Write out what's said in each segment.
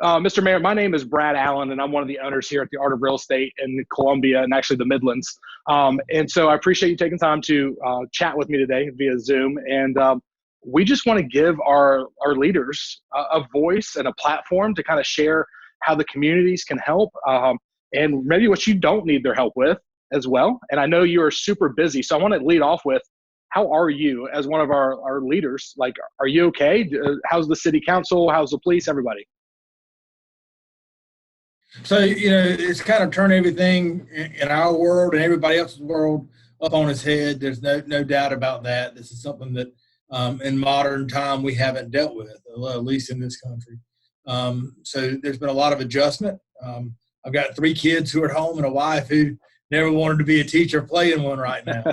Mr. Mayor, my name is Brad Allen, and I'm one of the owners here at the Art of Real Estate in Columbia and actually the Midlands. And so I appreciate you taking time to chat with me today via Zoom. And we just want to give our leaders a voice and a platform to kind of share how the communities can help and maybe what you don't need their help with as well. And I know you are super busy, so I want to lead off with, how are you as one of our leaders? Like, are you okay? How's the city council? How's the police? Everybody? So, it's kind of turned everything in our world and everybody else's world up on its head. There's no doubt about that. This is something that in modern time we haven't dealt with, at least in this country. So there's been a lot of adjustment. I've got 3 kids who are at home and a wife who never wanted to be a teacher playing one right now.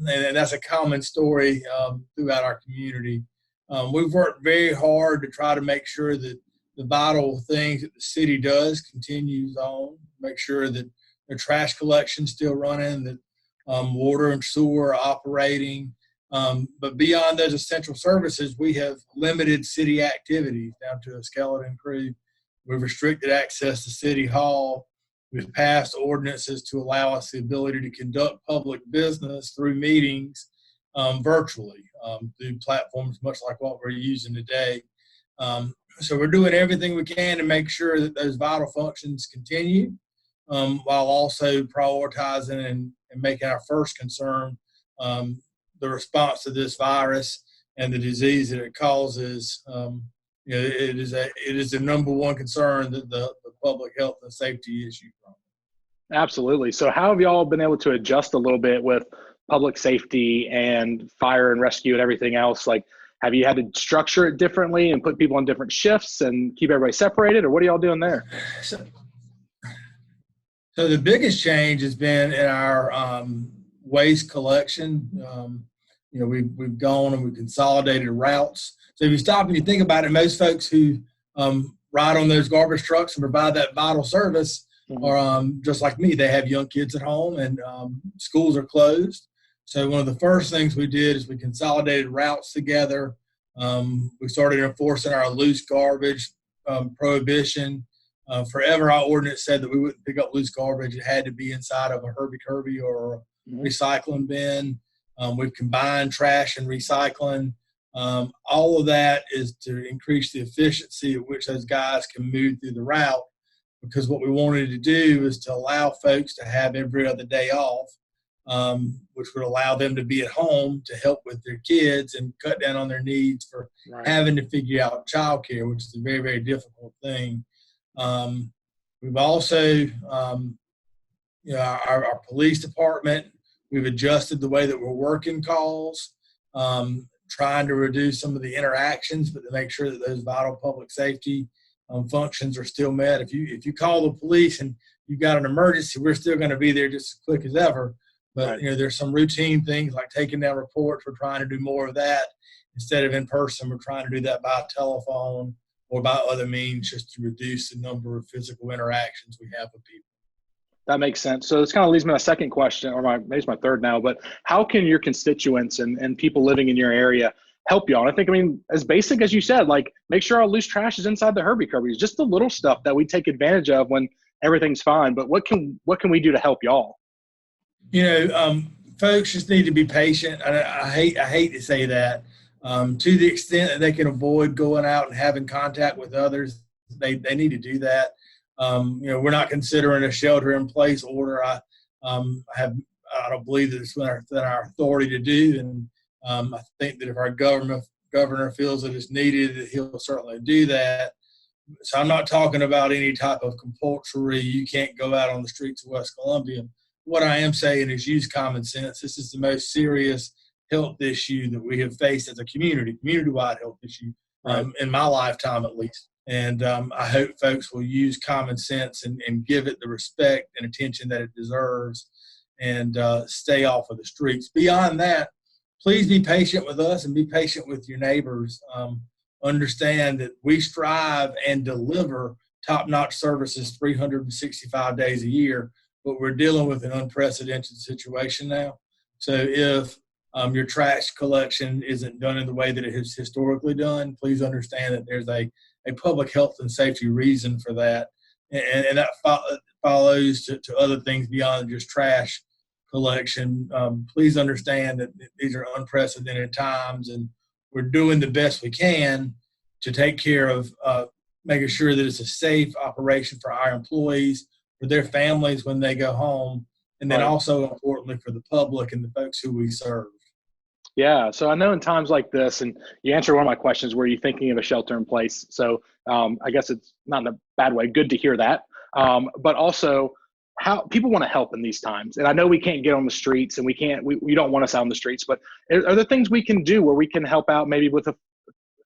And that's a common story throughout our community. We've worked very hard to try to make sure that the vital things that the city does continues on, make sure that the trash collection's still running, that water and sewer are operating. But beyond those essential services, we have limited city activities down to a skeleton crew. We've restricted access to City Hall. We've passed ordinances to allow us the ability to conduct public business through meetings virtually through platforms much like what we're using today. So we're doing everything we can to make sure that those vital functions continue, while also prioritizing and making our first concern the response to this virus and the disease that it causes. It is the number one concern that the public health and safety issue. Absolutely. So how have y'all been able to adjust a little bit with public safety and fire and rescue and everything else? Like, have you had to structure it differently and put people on different shifts and keep everybody separated, or what are y'all doing there? So the biggest change has been in our waste collection. We've gone and we've consolidated routes. So if you stop and you think about it, most folks who ride on those garbage trucks and provide that vital service are just like me. They have young kids at home and schools are closed. So one of the first things we did is we consolidated routes together. We started enforcing our loose garbage prohibition. Forever, our ordinance said that we wouldn't pick up loose garbage. It had to be inside of a Herbie or a recycling bin. We've combined trash and recycling. All of that is to increase the efficiency at which those guys can move through the route, because what we wanted to do is to allow folks to have every other day off, which would allow them to be at home to help with their kids and cut down on their needs for having to figure out childcare, which is a very, very difficult thing. We've also, our police department, we've adjusted the way that we're working calls, trying to reduce some of the interactions, but to make sure that those vital public safety functions are still met. If you call the police and you've got an emergency, we're still going to be there just as quick as ever. But there's some routine things like taking down reports. We're trying to do more of that instead of in person. We're trying to do that by telephone or by other means, just to reduce the number of physical interactions we have with people. That makes sense. So this kind of leads me to my second question, or maybe it's my third now, but how can your constituents and people living in your area help y'all? And I mean, as basic as you said, like, make sure our loose trash is inside the Herbie Kirby's, just the little stuff that we take advantage of when everything's fine. But what can we do to help y'all? Folks just need to be patient. I hate to say that. To the extent that they can avoid going out and having contact with others, they need to do that. We're not considering a shelter-in-place order. I don't believe that it's within our authority to do, and I think that if our governor feels that it's needed, he'll certainly do that. So I'm not talking about any type of compulsory, you can't go out on the streets of West Columbia. What I am saying is use common sense. This is the most serious health issue that we have faced as a community-wide health issue in my lifetime at least. And I hope folks will use common sense and give it the respect and attention that it deserves, and stay off of the streets. Beyond that, please be patient with us and be patient with your neighbors. Understand that we strive and deliver top-notch services 365 days a year, but we're dealing with an unprecedented situation now. So if your trash collection isn't done in the way that it has historically done, please understand that there's a a public health and safety reason for that. And that follows to other things beyond just trash collection. Please understand that these are unprecedented times, and we're doing the best we can to take care of making sure that it's a safe operation for our employees, for their families when they go home, and then also importantly for the public and the folks who we serve. Yeah. So I know in times like this, and you answered one of my questions, were you thinking of a shelter in place? So I guess it's not in a bad way. Good to hear that. But also how people want to help in these times. And I know we can't get on the streets and we don't want us out on the streets, but are there things we can do where we can help out maybe with the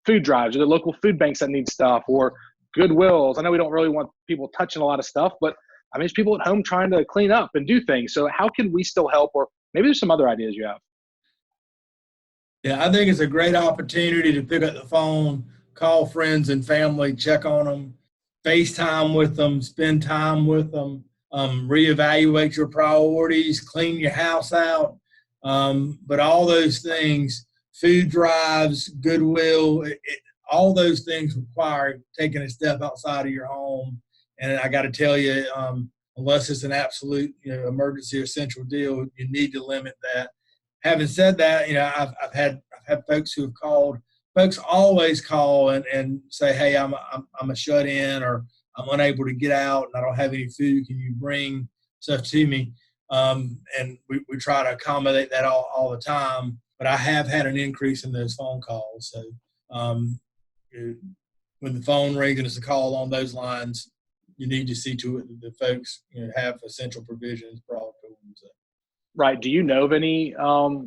food drives or the local food banks that need stuff or Goodwills? I know we don't really want people touching a lot of stuff, but I mean, there's people at home trying to clean up and do things. So how can we still help? Or maybe there's some other ideas you have. Yeah, I think it's a great opportunity to pick up the phone, call friends and family, check on them, FaceTime with them, spend time with them, reevaluate your priorities, clean your house out. But all those things, food drives, Goodwill, all those things require taking a step outside of your home. And I got to tell you, unless it's an absolute emergency or essential deal, you need to limit that. Having said that, I've had folks who have called. Folks always call and say, "Hey, I'm a shut in, or I'm unable to get out, and I don't have any food. Can you bring stuff to me?" And we try to accommodate that all the time. But I have had an increase in those phone calls. So when the phone rings and it's a call on those lines, you need to see to it that the folks have essential provisions brought to them. So. Right. Do you know of any,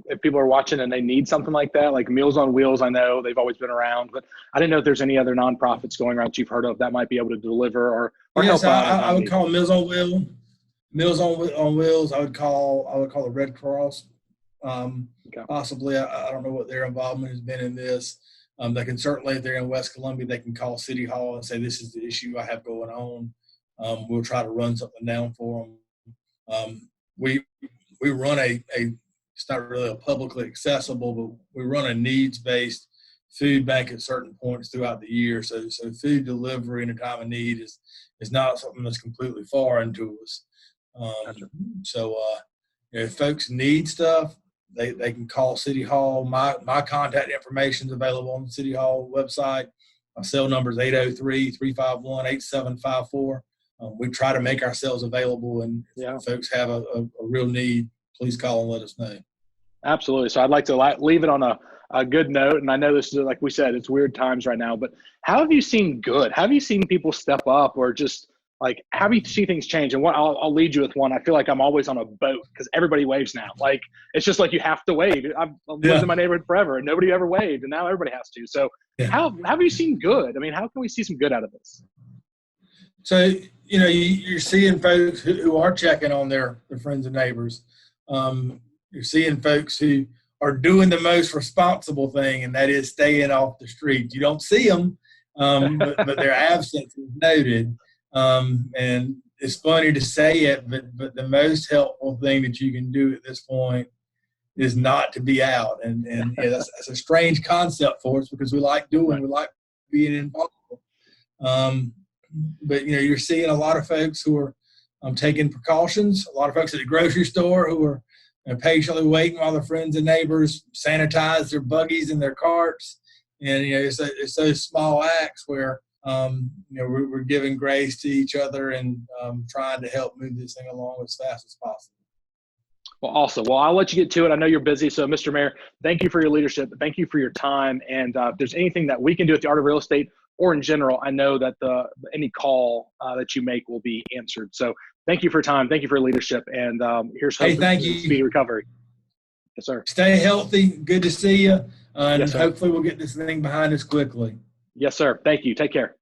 if people are watching and they need something like that, like Meals on Wheels? I know they've always been around, but I didn't know if there's any other nonprofits going around that you've heard of that might be able to deliver or yes, help out. I would call Meals on Wheels. Meals on Wheels. I would call the Red Cross. Possibly. I don't know what their involvement has been in this. They can certainly, if they're in West Columbia, they can call City Hall and say, "This is the issue I have going on." We'll try to run something down for them. We run it's not really a publicly accessible, but we run a needs-based food bank at certain points throughout the year. So food delivery in a time of need is not something that's completely foreign to us. Gotcha. So if folks need stuff, they can call City Hall. My contact information is available on the City Hall website. My cell number is 803-351-8754. We try to make ourselves available, and if folks have a real need, please call and let us know. Absolutely. So I'd like to leave it on a good note. And I know this is, like we said, it's weird times right now, but how have you seen good? Have you seen people step up, or just like, how do you see things change? And I'll lead you with one. I feel like I'm always on a boat because everybody waves now. Like, it's just like you have to wave. I've lived in my neighborhood forever and nobody ever waved, and now everybody has to. So how have you seen good? I mean, how can we see some good out of this? So, you're seeing folks who are checking on their friends and neighbors. You're seeing folks who are doing the most responsible thing, and that is staying off the street. You don't see them, but their absence is noted. And it's funny to say it, but the most helpful thing that you can do at this point is not to be out. And that's a strange concept for us because we like being involved. But you're seeing a lot of folks who are taking precautions. A lot of folks at the grocery store who are patiently waiting while their friends and neighbors sanitize their buggies and their carts. And it's those small acts where we're giving grace to each other and trying to help move this thing along as fast as possible. Well, awesome. Well, I'll let you get to it. I know you're busy. So, Mr. Mayor, thank you for your leadership. Thank you for your time. And if there's anything that we can do at the Art of Real Estate or in general, I know that any call that you make will be answered. So thank you for your time. Thank you for your leadership. And here's hope thank for you. Speedy recovery. Yes, sir. Stay healthy. Good to see you. And yes, sir. Hopefully we'll get this thing behind us quickly. Yes, sir. Thank you. Take care.